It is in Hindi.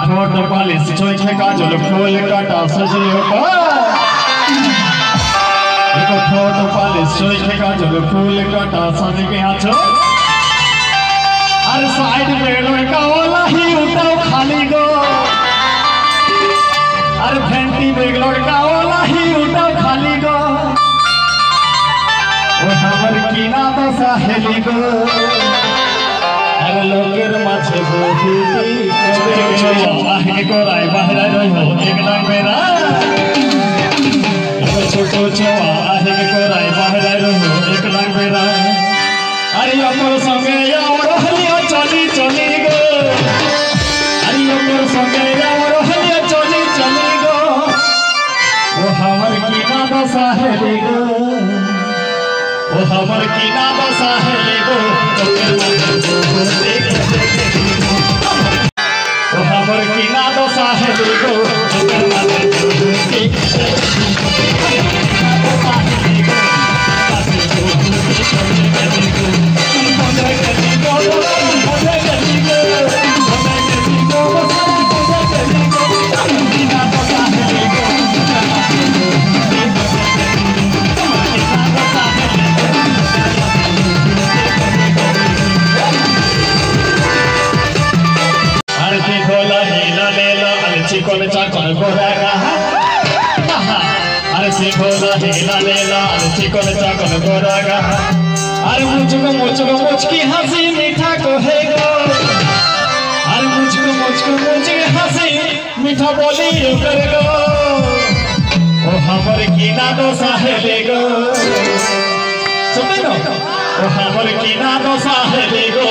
ठोट पालिश चोखे काजल फूल काटा सजलियो एको ठोट पालिश चोखे काजल फूल काटा सज के आछो अरे साइड में लड़का वाला ही उठाओ खाली गो अरे फेंटी में लड़का वाला ही उठाओ खाली गो वो हमर कीना तो साहेली गो अरे लोकेर माछे बोती आगे को राय बाहर रहो एक लाख मेरा छोटो छोआ आगे को राय बाहर रहो एक लाख मेरा अरे अमर संगे यार हलिया चली चली गो अरे अमर संगे यार हलिया चली चली गो वो हमर कीना तो साहेली गो वो हमर कीना तो साहेली गो वो हमर कीना तो साहेली गो कौन चाकन गोरागा अरे सीखो ना हेला लेला अरे सीखो ना चाकन गोरागा अरे मुझको मुझकी हंसी मीठा कहेगा अरे मुझकी हंसी मीठा बोली करेगा ओ हमर कीना दो साहेले गो सुने नो ओ हमर कीना दो साहेले गो